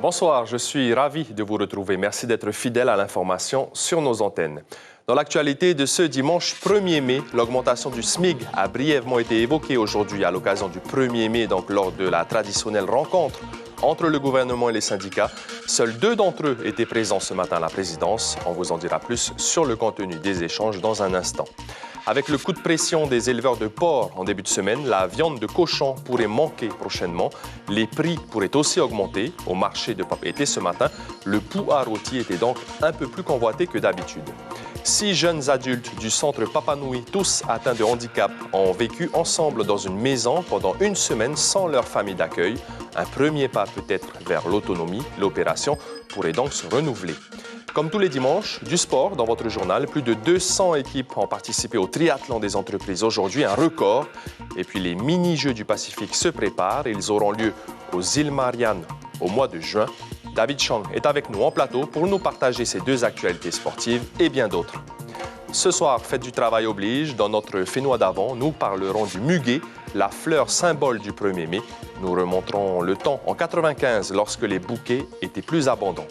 Bonsoir, je suis ravi de vous retrouver. Merci d'être fidèle à l'information sur nos antennes. Dans l'actualité de ce dimanche 1er mai, l'augmentation du SMIC a brièvement été évoquée aujourd'hui à l'occasion du 1er mai, donc lors de la traditionnelle rencontre entre le gouvernement et les syndicats. Seuls 2 d'entre eux étaient présents ce matin à la présidence. On vous en dira plus sur le contenu des échanges dans un instant. Avec le coup de pression des éleveurs de porc en début de semaine, la viande de cochon pourrait manquer prochainement. Les prix pourraient aussi augmenter. Au marché de Papeete ce matin, le pouls à rôti était donc un peu plus convoité que d'habitude. 6 jeunes adultes du centre Papanui, tous atteints de handicap, ont vécu ensemble dans une maison pendant une semaine sans leur famille d'accueil. Un premier pas peut-être vers l'autonomie. L'opération pourrait donc se renouveler. Comme tous les dimanches, du sport dans votre journal. Plus de 200 équipes ont participé au triathlon des entreprises aujourd'hui, un record. Et puis les mini-jeux du Pacifique se préparent. Ils auront lieu aux îles Mariannes au mois de juin. David Chang est avec nous en plateau pour nous partager ces 2 actualités sportives et bien d'autres. Ce soir, fête du travail oblige. Dans notre Fénois d'avant, nous parlerons du muguet, la fleur symbole du 1er mai. Nous remonterons le temps en 1995 lorsque les bouquets étaient plus abondants.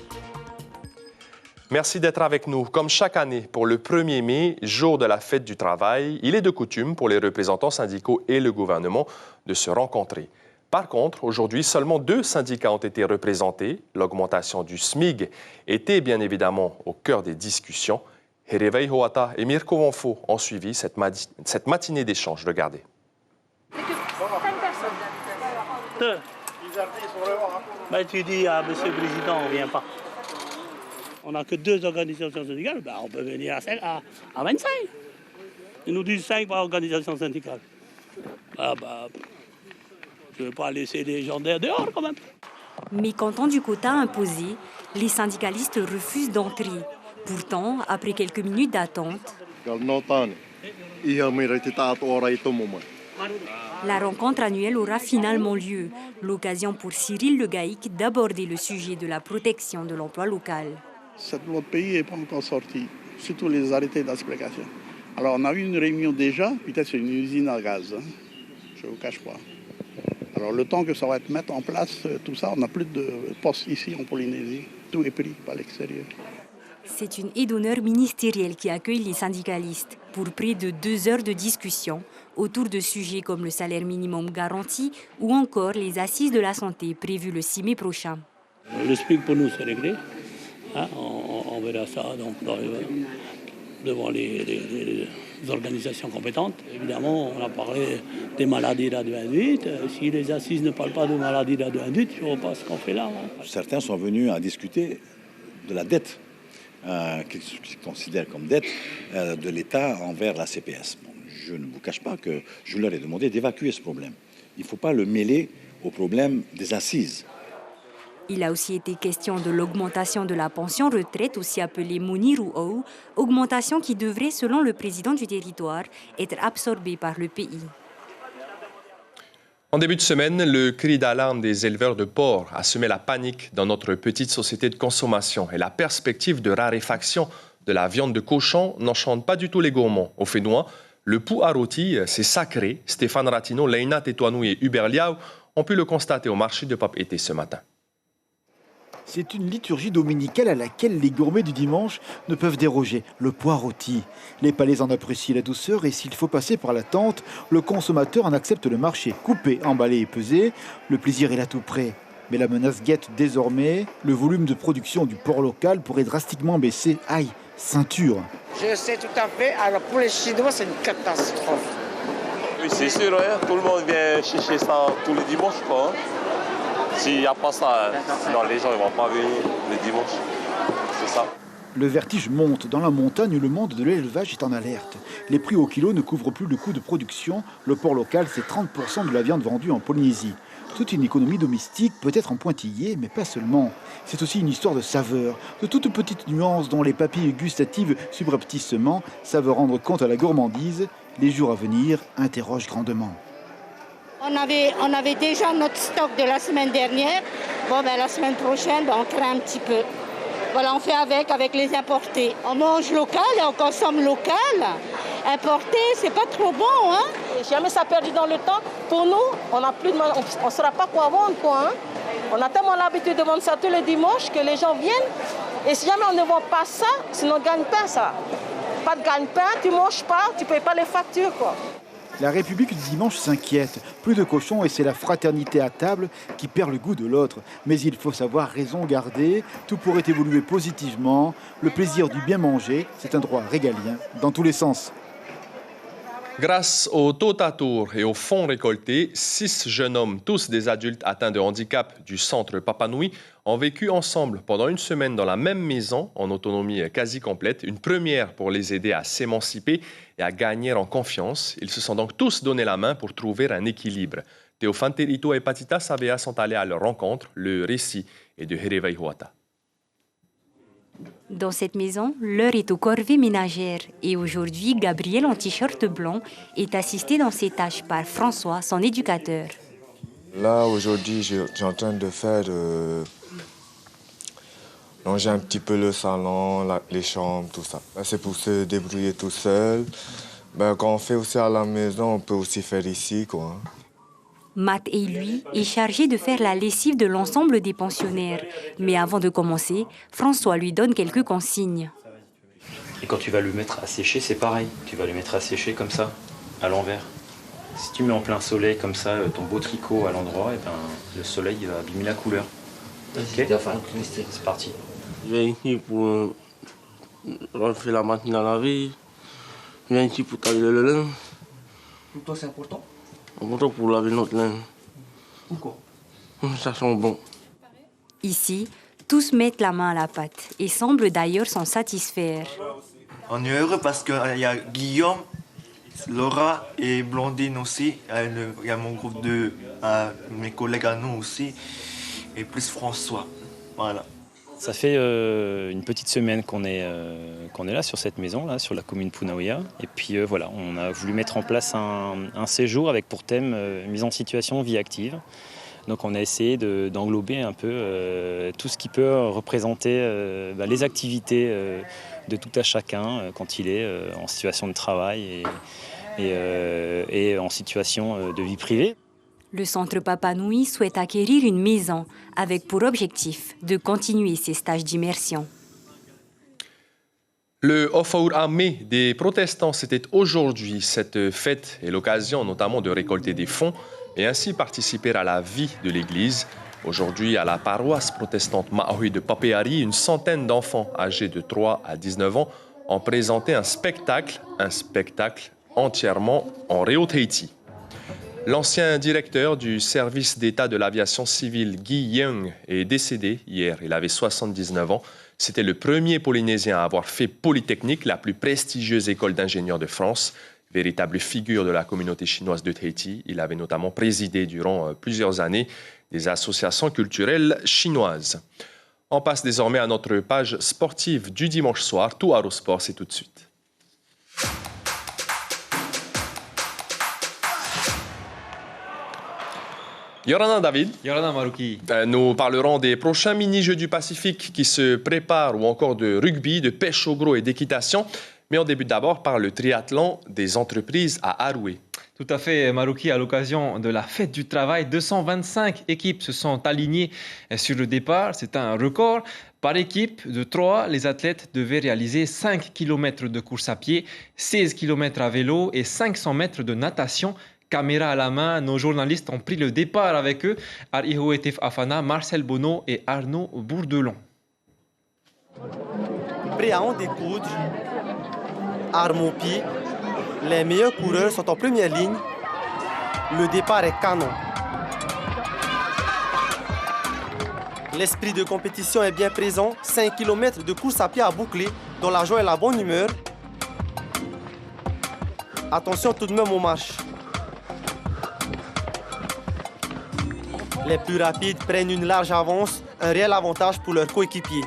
Merci d'être avec nous. Comme chaque année, pour le 1er mai, jour de la fête du travail, il est de coutume pour les représentants syndicaux et le gouvernement de se rencontrer. Par contre, aujourd'hui, seulement 2 syndicats ont été représentés. L'augmentation du SMIG était bien évidemment au cœur des discussions. Herevei Hoata et Mirko Wonfo ont suivi cette matinée d'échange. Regardez. Tu dis à M. le Président, on ne vient pas. On n'a que 2 organisations syndicales, on peut venir à 25. Ils nous disent 5 par organisation syndicale. Je ne veux pas laisser des gens dehors quand même. Mécontents du quota imposé, les syndicalistes refusent d'entrer. Pourtant, après quelques minutes d'attente, la rencontre annuelle aura finalement lieu. L'occasion pour Cyril Le Gaïc d'aborder le sujet de la protection de l'emploi local. Notre pays n'est pas encore sorti, surtout les arrêtés d'explication. Alors on a eu une réunion déjà, peut-être c'est une usine à gaz, je ne vous cache pas. Alors le temps que ça va être mis en place, tout ça, on n'a plus de postes ici en Polynésie. Tout est pris par l'extérieur. C'est une aide d'honneur ministérielle qui accueille les syndicalistes pour près de 2 heures de discussion autour de sujets comme le salaire minimum garanti ou encore les assises de la santé prévues le 6 mai prochain. Le SMIC pour nous c'est réglé. On verra ça donc, devant les organisations compétentes. Évidemment, on a parlé des maladies radio-induites. Si les assises ne parlent pas de maladies radio-induites, je ne vois pas ce qu'on fait là. Certains sont venus à discuter de la dette, qu'ils considèrent comme dette de l'État envers la CPS. Bon, je ne vous cache pas que je leur ai demandé d'évacuer ce problème. Il ne faut pas le mêler au problème des assises. Il a aussi été question de l'augmentation de la pension retraite, aussi appelée Muniru'ou, augmentation qui devrait, selon le président du territoire, être absorbée par le pays. En début de semaine, le cri d'alarme des éleveurs de porc a semé la panique dans notre petite société de consommation. Et la perspective de raréfaction de la viande de cochon n'enchante pas du tout les gourmands. Au Fénois, le pouls à rôti, c'est sacré. Stéphane Ratino, Leina Tetouanou et Hubert Liao ont pu le constater au marché de Papeete ce matin. C'est une liturgie dominicale à laquelle les gourmets du dimanche ne peuvent déroger, le pois rôti. Les palais en apprécient la douceur et s'il faut passer par la tente, le consommateur en accepte le marché. Coupé, emballé et pesé, le plaisir est là tout près. Mais la menace guette désormais, le volume de production du porc local pourrait drastiquement baisser. Aïe, ceinture. Je sais tout à fait, alors pour les Chinois c'est une catastrophe. Oui c'est sûr, tout le monde vient chercher ça tous les dimanches quoi. S'il n'y a pas ça, sinon les gens ne vont pas venir le dimanche. C'est ça. Le vertige monte. Dans la montagne, le monde de l'élevage est en alerte. Les prix au kilo ne couvrent plus le coût de production. Le porc local, c'est 30% de la viande vendue en Polynésie. Toute une économie domestique, peut-être en pointillé, mais pas seulement. C'est aussi une histoire de saveur, de toutes petites nuances dont les papilles gustatives subrepticement savent rendre compte à la gourmandise. Les jours à venir interrogent grandement. On avait déjà notre stock de la semaine dernière. La semaine prochaine, on craint un petit peu. Voilà, on fait avec les importés. On mange local et on consomme local. Importé, c'est pas trop bon, hein. Et jamais ça perdu dans le temps. Pour nous, on n'a plus de mal, on ne saura pas quoi vendre, quoi. Hein. On a tellement l'habitude de vendre ça tous les dimanches que les gens viennent. Et si jamais on ne vend pas ça, c'est notre gagne-pain, ça. Pas de gagne-pain, tu ne manges pas, tu ne payes pas les factures, quoi. La République du dimanche s'inquiète. Plus de cochons et c'est la fraternité à table qui perd le goût de l'autre. Mais il faut savoir raison garder. Tout pourrait évoluer positivement. Le plaisir du bien manger, c'est un droit régalien dans tous les sens. Grâce au Totatour et aux fonds récoltés, 6 jeunes hommes, tous des adultes atteints de handicap du centre Papanui, ont vécu ensemble pendant une semaine dans la même maison, en autonomie quasi complète. Une première pour les aider à s'émanciper et à gagner en confiance. Ils se sont donc tous donné la main pour trouver un équilibre. Théophane Terito et Patita Savea sont allés à leur rencontre. Le récit est de Herevei Huata. Dans cette maison, l'heure est aux corvées ménagères et aujourd'hui, Gabriel en t-shirt blanc est assisté dans ses tâches par François, son éducateur. Là, aujourd'hui, j'ai en train de faire ranger un petit peu le salon, les chambres, tout ça. C'est pour se débrouiller tout seul. Quand on fait aussi à la maison, on peut aussi faire ici, quoi. Matt et lui est chargé de faire la lessive de l'ensemble des pensionnaires. Mais avant de commencer, François lui donne quelques consignes. Et quand tu vas le mettre à sécher, c'est pareil. Tu vas le mettre à sécher comme ça, à l'envers. Si tu mets en plein soleil comme ça ton beau tricot à l'endroit, et le soleil il va abîmer la couleur. Okay. C'est parti. Je viens ici pour refaire la machine à laver. Je viens ici pour tailler le lin. Pour toi c'est important? Important pour laver notre linge. Pourquoi? Ça sent bon. Ici, tous mettent la main à la pâte et semblent d'ailleurs s'en satisfaire. On est heureux parce qu'il y a Guillaume, Laura et Blondine aussi. Il y a mon groupe de mes collègues à nous aussi. Et plus François. Voilà. Ça fait une petite semaine qu'on est là sur cette maison, là, sur la commune Punaouia. Et puis voilà, on a voulu mettre en place un séjour avec pour thème mise en situation vie active. Donc on a essayé d'englober un peu tout ce qui peut représenter les activités de tout à chacun quand il est en situation de travail et en situation de vie privée. Le centre Papanui souhaite acquérir une maison avec pour objectif de continuer ses stages d'immersion. Le Ofaur Amé des protestants, c'était aujourd'hui. Cette fête est l'occasion notamment de récolter des fonds et ainsi participer à la vie de l'Église. Aujourd'hui, à la paroisse protestante Maui de Papeari, une centaine d'enfants âgés de 3 à 19 ans ont présenté un spectacle entièrement en Reo Tahiti. L'ancien directeur du service d'État de l'aviation civile, Guy Young, est décédé hier. Il avait 79 ans. C'était le premier Polynésien à avoir fait Polytechnique, la plus prestigieuse école d'ingénieurs de France. Véritable figure de la communauté chinoise de Tahiti, il avait notamment présidé durant plusieurs années des associations culturelles chinoises. On passe désormais à notre page sportive du dimanche soir. Tout à Sport, c'est tout de suite. Yorana David. Yorana Maruki. Nous parlerons des prochains mini-jeux du Pacifique qui se préparent ou encore de rugby, de pêche au gros et d'équitation. Mais on débute d'abord par le triathlon des entreprises à Aroué. Tout à fait, Maruki. À l'occasion de la fête du travail, 225 équipes se sont alignées sur le départ. C'est un record. Par équipe de 3, les athlètes devaient réaliser 5 km de course à pied, 16 km à vélo et 500 mètres de natation. Caméra à la main, nos journalistes ont pris le départ avec eux. Ariho Etef Afana, Marcel Bonneau et Arnaud Bourdelon. Prêts à en découdre, armes au pied, les meilleurs coureurs sont en première ligne. Le départ est canon. L'esprit de compétition est bien présent. 5 km de course à pied à boucler, dans la joie et la bonne humeur. Attention tout de même aux marches. Les plus rapides prennent une large avance, un réel avantage pour leurs coéquipiers.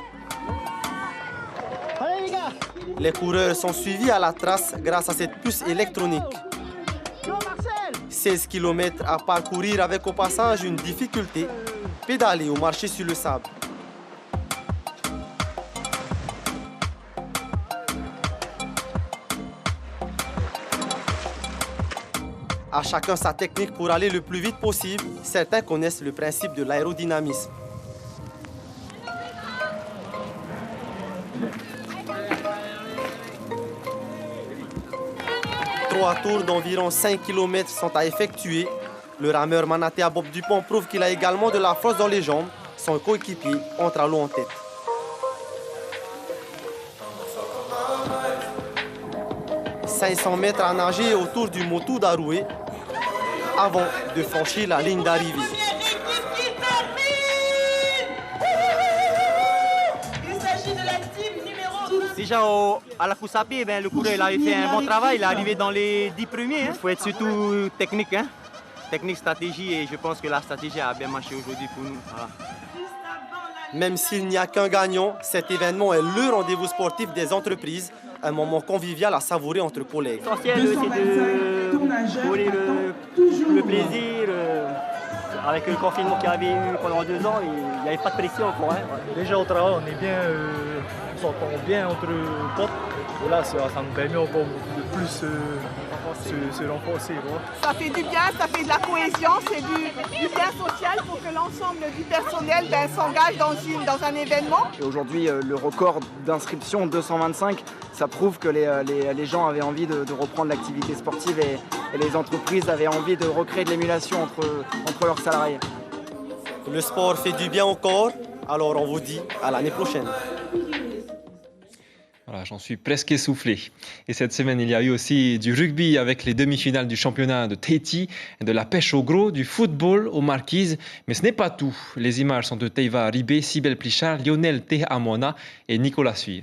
Les coureurs sont suivis à la trace grâce à cette puce électronique. 16 km à parcourir avec au passage une difficulté, pédaler ou marcher sur le sable. À chacun sa technique pour aller le plus vite possible. Certains connaissent le principe de l'aérodynamisme. 3 tours d'environ 5 km sont à effectuer. Le rameur manaté à Bob Dupont prouve qu'il a également de la force dans les jambes. Son coéquipier entre à l'eau en tête. « 500 mètres à nager autour du Motu d'Aroué avant de franchir la ligne d'arrivée. Déjà à la course à pied, le coureur il avait fait un bon travail, il est arrivé dans les 10 premiers. Il faut être surtout technique, technique, stratégie, et je pense que la stratégie a bien marché aujourd'hui pour nous. Voilà. Même s'il n'y a qu'un gagnant, cet événement est le rendez-vous sportif des entreprises, un moment convivial à savourer entre collègues. L'essentiel, c'est de voler le plaisir. Avec le confinement qu'il y avait eu pendant 2 ans, il n'y avait pas de pression. Déjà au travail, on est bien, on s'entend bien entre potes. Et là, ça nous permet encore de plus se renforcer. Ça fait du bien, ça fait de la cohésion, c'est du lien social pour que l'ensemble du personnel s'engage dans un événement. Aujourd'hui, le record d'inscription, 225, ça prouve que les gens avaient envie de reprendre l'activité sportive et les entreprises avaient envie de recréer de l'émulation entre leurs salariés. Le sport fait du bien au corps, alors on vous dit à l'année prochaine. Voilà, j'en suis presque essoufflé. Et cette semaine, il y a eu aussi du rugby avec les demi-finales du championnat de Tahiti, de la pêche au gros, du football aux marquises. Mais ce n'est pas tout. Les images sont de Teiva Ribé, Sibel Plichard, Lionel Tehamona et Nicolas Suir.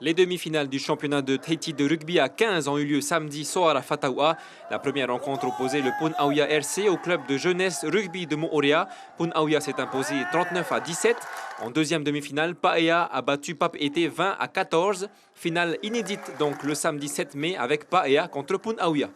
Les demi-finales du championnat de Tahiti de rugby à 15 ont eu lieu samedi soir à Fataoua. La première rencontre opposait le Punauia RC au club de jeunesse rugby de Moorea. Punauia s'est imposé 39-17. En deuxième demi-finale, Paea a battu Pape Ete 20-14. Finale inédite donc le samedi 7 mai avec Paea contre Punauia.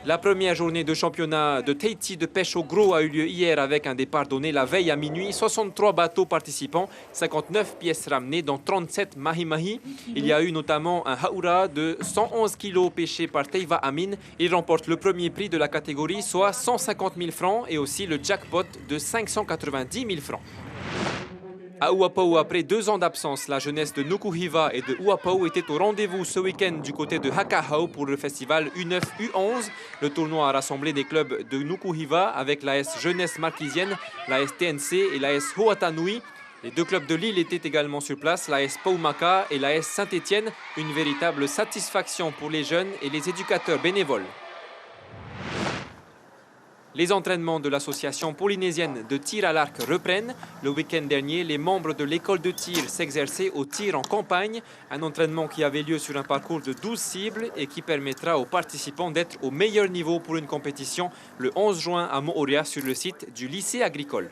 La première journée de championnat de Tahiti de pêche au gros a eu lieu hier avec un départ donné la veille à minuit. 63 bateaux participants, 59 pièces ramenées, dont 37 mahi-mahi. Il y a eu notamment un haura de 111 kg pêché par Teiva Amin. Il remporte le premier prix de la catégorie, soit 150 000 francs, et aussi le jackpot de 590 000 francs. À Uapau, après 2 ans d'absence, la jeunesse de Nukuhiva et de Uapau était au rendez-vous ce week-end du côté de Hakahau pour le festival U9-U11. Le tournoi a rassemblé des clubs de Nukuhiva avec l'AS Jeunesse Marquisienne, l'AS TNC et l'AS Hoatanui. Les 2 clubs de Lille étaient également sur place, l'AS Paumaka et l'AS Saint-Étienne. Une véritable satisfaction pour les jeunes et les éducateurs bénévoles. Les entraînements de l'association polynésienne de tir à l'arc reprennent. Le week-end dernier, les membres de l'école de tir s'exerçaient au tir en campagne, un entraînement qui avait lieu sur un parcours de 12 cibles et qui permettra aux participants d'être au meilleur niveau pour une compétition le 11 juin à Moorea sur le site du lycée agricole.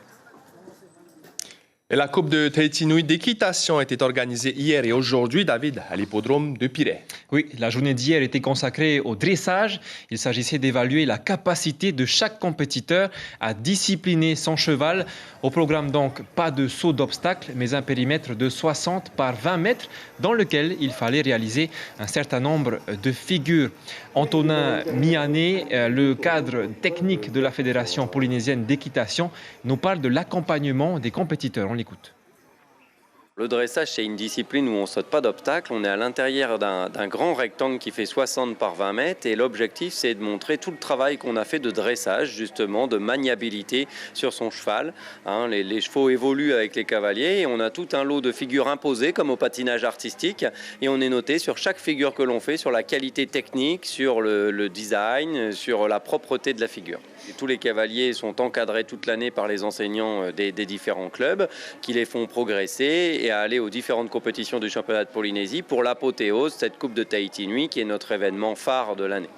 Et la Coupe de Tahiti Nui d'équitation était organisée hier et aujourd'hui, David, à l'hippodrome de Pirée. Oui, la journée d'hier était consacrée au dressage. Il s'agissait d'évaluer la capacité de chaque compétiteur à discipliner son cheval. Au programme donc, pas de saut d'obstacle, mais un périmètre de 60 par 20 mètres dans lequel il fallait réaliser un certain nombre de figures. Antonin Miané, le cadre technique de la Fédération polynésienne d'équitation, nous parle de l'accompagnement des compétiteurs. On l'écoute. Le dressage, c'est une discipline où on ne saute pas d'obstacle. On est à l'intérieur d'un grand rectangle qui fait 60 par 20 mètres. Et l'objectif, c'est de montrer tout le travail qu'on a fait de dressage, justement, de maniabilité sur son cheval. Les chevaux évoluent avec les cavaliers et on a tout un lot de figures imposées, comme au patinage artistique. Et on est noté sur chaque figure que l'on fait, sur la qualité technique, sur le design, sur la propreté de la figure. Et tous les cavaliers sont encadrés toute l'année par les enseignants des différents clubs qui les font progresser et à aller aux différentes compétitions du championnat de Polynésie pour l'apothéose, cette Coupe de Tahiti Nui qui est notre événement phare de l'année.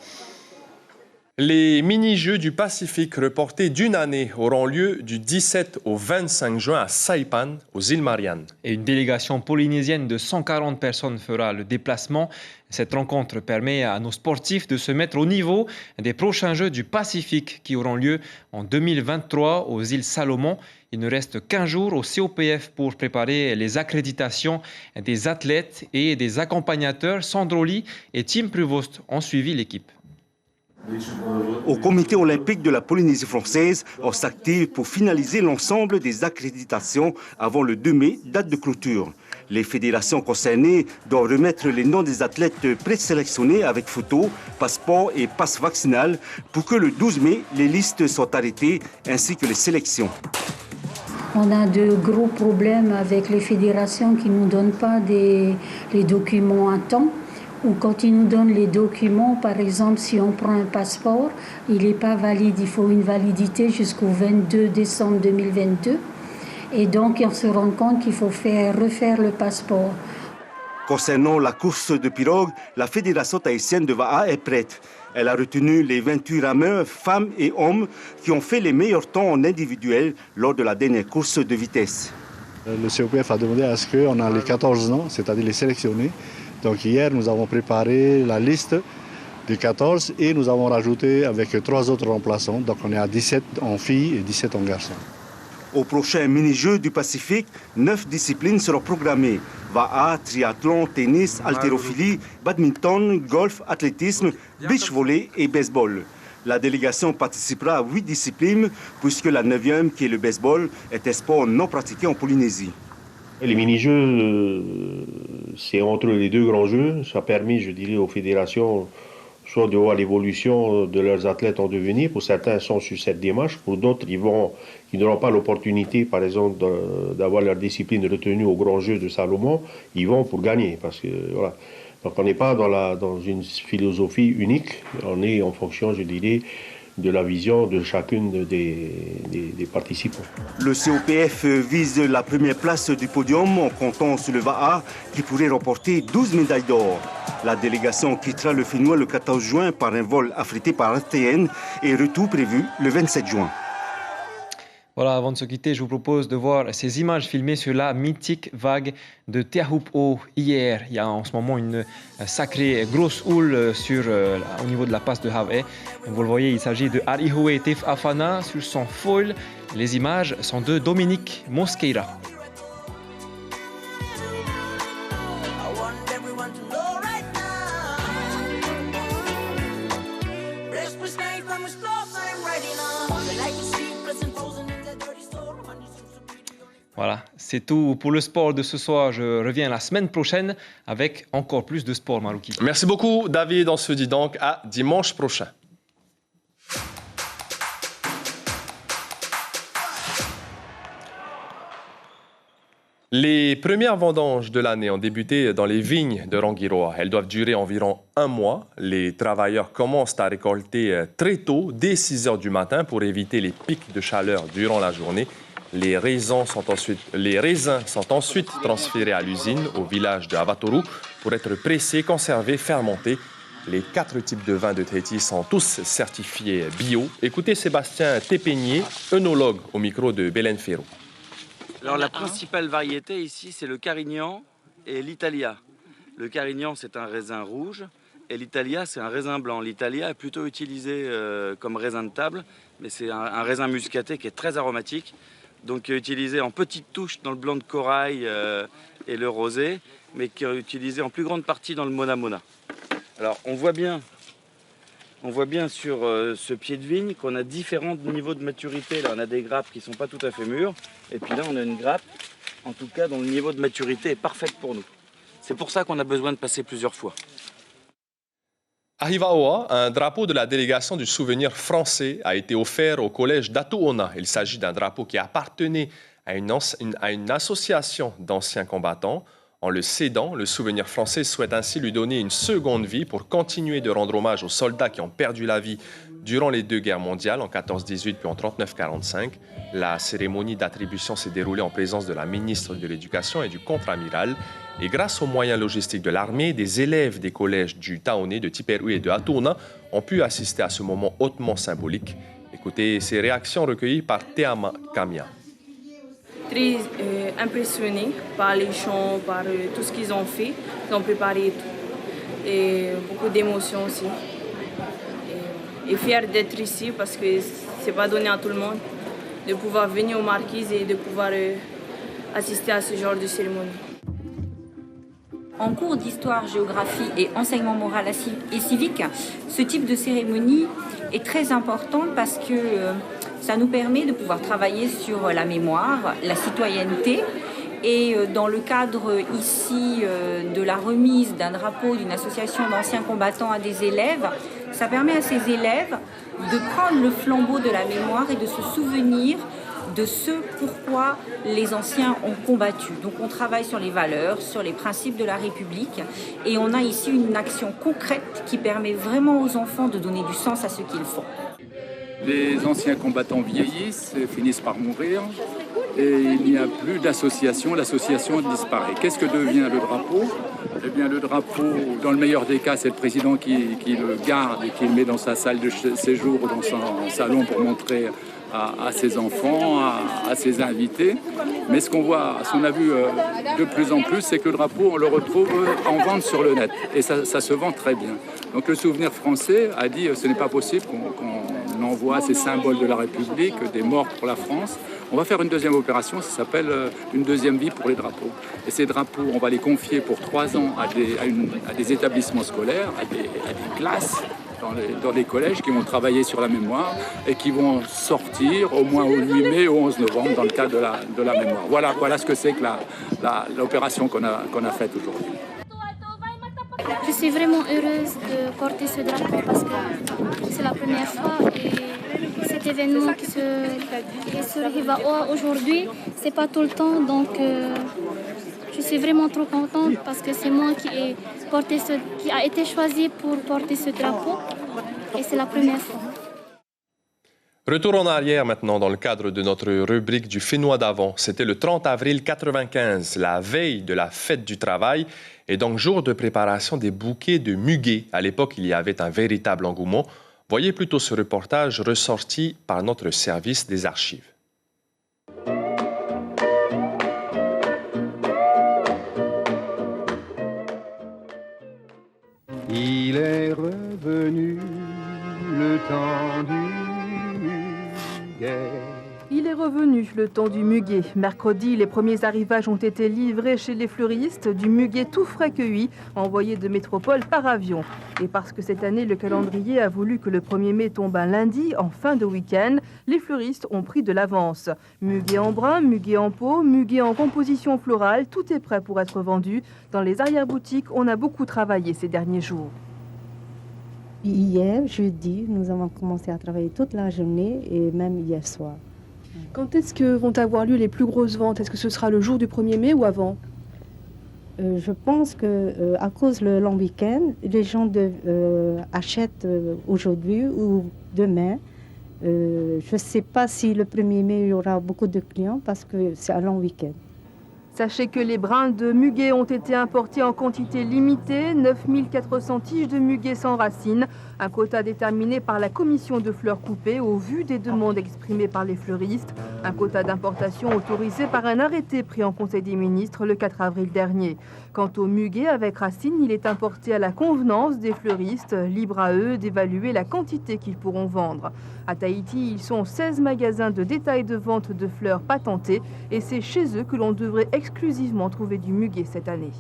Les mini-jeux du Pacifique reportés d'une année auront lieu du 17 au 25 juin à Saipan, aux îles Mariannes. Et une délégation polynésienne de 140 personnes fera le déplacement. Cette rencontre permet à nos sportifs de se mettre au niveau des prochains Jeux du Pacifique qui auront lieu en 2023 aux îles Salomon. Il ne reste qu'1 jour au COPF pour préparer les accréditations des athlètes et des accompagnateurs. Sandroli et Tim Prevost ont suivi l'équipe. Au comité olympique de la Polynésie française, on s'active pour finaliser l'ensemble des accréditations avant le 2 mai, date de clôture. Les fédérations concernées doivent remettre les noms des athlètes présélectionnés avec photo, passeport et passe vaccinal pour que le 12 mai, les listes soient arrêtées ainsi que les sélections. On a de gros problèmes avec les fédérations qui ne nous donnent pas les documents à temps. Ou quand ils nous donnent les documents, par exemple, si on prend un passeport, il n'est pas valide. Il faut une validité jusqu'au 22 décembre 2022. Et donc, on se rend compte qu'il faut refaire le passeport. Concernant la course de pirogue, la Fédération tahitienne de Va'a est prête. Elle a retenu les 28 rameurs, femmes et hommes, qui ont fait les meilleurs temps en individuel lors de la dernière course de vitesse. Le COPF a demandé à ce qu'on ait les 14 noms, c'est-à-dire les sélectionnés. Donc hier, nous avons préparé la liste des 14 et nous avons rajouté avec 3 autres remplaçants. Donc on est à 17 en filles et 17 en garçons. Au prochain mini-jeu du Pacifique, 9 disciplines seront programmées. Va'a, triathlon, tennis, haltérophilie, badminton, golf, athlétisme, beach volley et baseball. La délégation participera à 8 disciplines puisque la 9e, qui est le baseball, est un sport non pratiqué en Polynésie. Les mini-jeux, c'est entre les deux grands jeux. Ça a permis, je dirais, aux fédérations soit de voir l'évolution de leurs athlètes en devenir. Pour certains, sont sur cette démarche. Pour d'autres, qui n'auront pas l'opportunité, par exemple, d'avoir leur discipline retenue au grand jeu de Salomon, ils vont pour gagner. Parce que, voilà. Donc on n'est pas dans une philosophie unique. On est en fonction, je dirais, de la vision de chacune des participants. Le COPF vise la première place du podium en comptant sur le Va'a qui pourrait remporter 12 médailles d'or. La délégation quittera le Fénois le 14 juin par un vol affrété par RTN et retour prévu le 27 juin. Voilà, avant de se quitter, je vous propose de voir ces images filmées sur la mythique vague de Teahupo'o hier. Il y a en ce moment une sacrée grosse houle au niveau de la passe de Hawaii. Vous le voyez, il s'agit de Arihoe Tefafana sur son foil. Les images sont de Dominique Mosqueira. Voilà, c'est tout pour le sport de ce soir. Je reviens la semaine prochaine avec encore plus de sport, Marouki. Merci beaucoup, David. On se dit donc à dimanche prochain. Les premières vendanges de l'année ont débuté dans les vignes de Rangiroa. Elles doivent durer environ un mois. Les travailleurs commencent à récolter très tôt, dès 6 heures du matin, pour éviter les pics de chaleur durant la journée. Les raisins sont ensuite transférés à l'usine, au village de Avatoru, pour être pressés, conservés, fermentés. Les 4 types de vins de Tahiti sont tous certifiés bio. Écoutez Sébastien Tépénier, œnologue, au micro de Belen Ferro. Alors la principale variété ici, c'est le Carignan et l'Italia. Le Carignan, c'est un raisin rouge et l'Italia, c'est un raisin blanc. L'Italia est plutôt utilisé comme raisin de table, mais c'est un raisin muscaté qui est très aromatique. Donc utilisé en petites touches dans le blanc de corail et le rosé, mais qui est utilisé en plus grande partie dans le Mona Mona. Alors on voit bien sur ce pied de vigne qu'on a différents niveaux de maturité. Là on a des grappes qui ne sont pas tout à fait mûres, et puis là on a une grappe, en tout cas dont le niveau de maturité est parfait pour nous. C'est pour ça qu'on a besoin de passer plusieurs fois. À Hivaoa, un drapeau de la délégation du souvenir français a été offert au collège d'Atuona. Il s'agit d'un drapeau qui appartenait à une association d'anciens combattants. En le cédant, le souvenir français souhaite ainsi lui donner une seconde vie pour continuer de rendre hommage aux soldats qui ont perdu la vie durant les 2 guerres mondiales, en 14-18 puis en 39-45. La cérémonie d'attribution s'est déroulée en présence de la ministre de l'Éducation et du contre-amiral. Et grâce aux moyens logistiques de l'armée, des élèves des collèges du Taoné, de Tiperui et de Atuona ont pu assister à ce moment hautement symbolique. Écoutez ces réactions recueillies par Teama Kamia. Très impressionné par les chants, par tout ce qu'ils ont fait. Ils ont préparé tout. Et beaucoup d'émotions aussi. Et fier d'être ici parce que ce n'est pas donné à tout le monde de pouvoir venir aux Marquises et de pouvoir assister à ce genre de cérémonie. En cours d'histoire, géographie et enseignement moral et civique, ce type de cérémonie est très important parce que ça nous permet de pouvoir travailler sur la mémoire, la citoyenneté Et dans le cadre ici de la remise d'un drapeau d'une association d'anciens combattants à des élèves, ça permet à ces élèves de prendre le flambeau de la mémoire et de se souvenir de ce pourquoi les anciens ont combattu. Donc on travaille sur les valeurs, sur les principes de la République et on a ici une action concrète qui permet vraiment aux enfants de donner du sens à ce qu'ils font. Les anciens combattants vieillissent et finissent par mourir et il n'y a plus d'association, l'association disparaît. Qu'est-ce que devient le drapeau ? Eh bien le drapeau, dans le meilleur des cas, c'est le président qui le garde et qui le met dans sa salle de séjour ou dans son salon pour montrer à ses enfants, à ses invités. Mais ce qu'on a vu de plus en plus, c'est que le drapeau, on le retrouve en vente sur le net. Et ça se vend très bien. Donc le Souvenir français a dit ce n'est pas possible qu'on envoie ces symboles de la République, des morts pour la France. On va faire une deuxième opération, ça s'appelle une deuxième vie pour les drapeaux. Et ces drapeaux, on va les confier pour 3 ans à des établissements scolaires, à des classes, dans les collèges qui vont travailler sur la mémoire et qui vont sortir au moins au 8 mai, au 11 novembre dans le cadre de la mémoire. Voilà ce que c'est que l'opération qu'on a faite aujourd'hui. Je suis vraiment heureuse de porter ce drapeau parce que c'est la première fois et cet événement qui se arrive aujourd'hui, c'est pas tout le temps, donc je suis vraiment trop contente parce que c'est moi qui a été choisi pour porter ce drapeau et c'est la première fois. Retour en arrière maintenant dans le cadre de notre rubrique du Fénois d'avant. C'était le 30 avril 1995, la veille de la fête du travail et donc jour de préparation des bouquets de muguet. À l'époque, il y avait un véritable engouement. Voyez plutôt ce reportage ressorti par notre service des archives. Il est revenu le temps du muguet. Il est revenu le temps du muguet. Mercredi, les premiers arrivages ont été livrés chez les fleuristes, du muguet tout frais cueilli, envoyé de métropole par avion. Et parce que cette année, le calendrier a voulu que le 1er mai tombe un lundi, en fin de week-end, les fleuristes ont pris de l'avance. Muguet en brun, muguet en pot, muguet en composition florale, tout est prêt pour être vendu. Dans les arrière-boutiques, on a beaucoup travaillé ces derniers jours. Hier, jeudi, nous avons commencé à travailler toute la journée et même hier soir. Quand est-ce que vont avoir lieu les plus grosses ventes? Est-ce que ce sera le jour du 1er mai ou avant? Je pense qu'à cause du long week-end, les gens achètent aujourd'hui ou demain. Je ne sais pas si le 1er mai, il y aura beaucoup de clients parce que c'est un long week-end. Sachez que les brins de muguet ont été importés en quantité limitée, 9400 tiges de muguet sans racines, un quota déterminé par la commission de fleurs coupées au vu des demandes exprimées par les fleuristes, un quota d'importation autorisé par un arrêté pris en Conseil des ministres le 4 avril dernier. Quant au muguet avec racines, il est importé à la convenance des fleuristes, libre à eux d'évaluer la quantité qu'ils pourront vendre. À Tahiti, ils sont 16 magasins de détail de vente de fleurs patentés et c'est chez eux que l'on devrait exclusivement trouver du muguet cette année.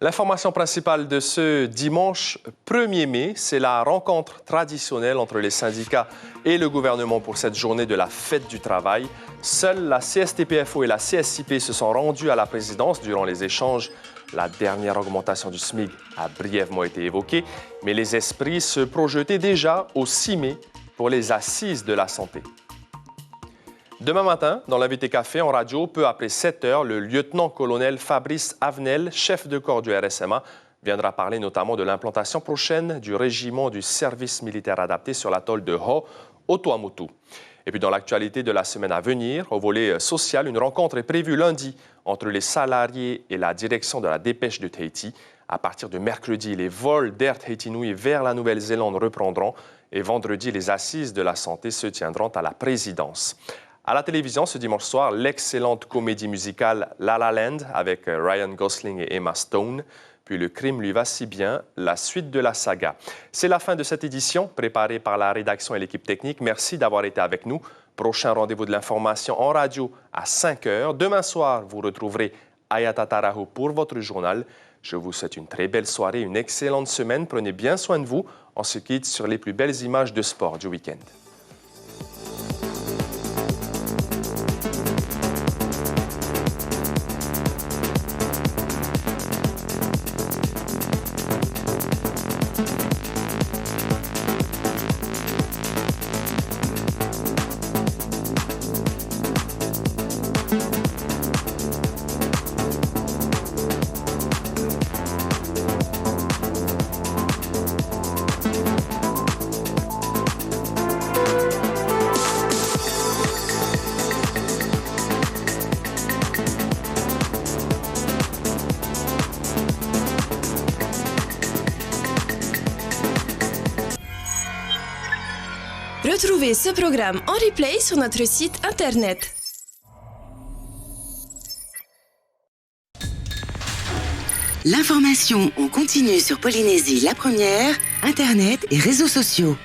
L'information principale de ce dimanche 1er mai, c'est la rencontre traditionnelle entre les syndicats et le gouvernement pour cette journée de la fête du travail. Seules la CSTPFO et la CSIP se sont rendues à la présidence durant les échanges. La dernière augmentation du SMIC a brièvement été évoquée, mais les esprits se projetaient déjà au 6 mai pour les assises de la santé. Demain matin, dans l'invité café en radio, peu après 7 heures, le lieutenant-colonel Fabrice Avenel, chef de corps du RSMA, viendra parler notamment de l'implantation prochaine du régiment du service militaire adapté sur l'atoll de Ho, au Tuamotu. Et puis dans l'actualité de la semaine à venir, au volet social, une rencontre est prévue lundi entre les salariés et la direction de la dépêche de Tahiti. À partir de mercredi, les vols d'Air Tahiti Nui vers la Nouvelle-Zélande reprendront et vendredi, les assises de la santé se tiendront à la présidence. À la télévision, ce dimanche soir, l'excellente comédie musicale La La Land avec Ryan Gosling et Emma Stone. Puis Le crime lui va si bien, la suite de la saga. C'est la fin de cette édition, préparée par la rédaction et l'équipe technique. Merci d'avoir été avec nous. Prochain rendez-vous de l'information en radio à 5 heures. Demain soir, vous retrouverez Ayata Tarahu pour votre journal. Je vous souhaite une très belle soirée, une excellente semaine. Prenez bien soin de vous. On se quitte sur les plus belles images de sport du week-end. Retrouvez ce programme en replay sur notre site internet. L'information en continu sur Polynésie la première, Internet et réseaux sociaux.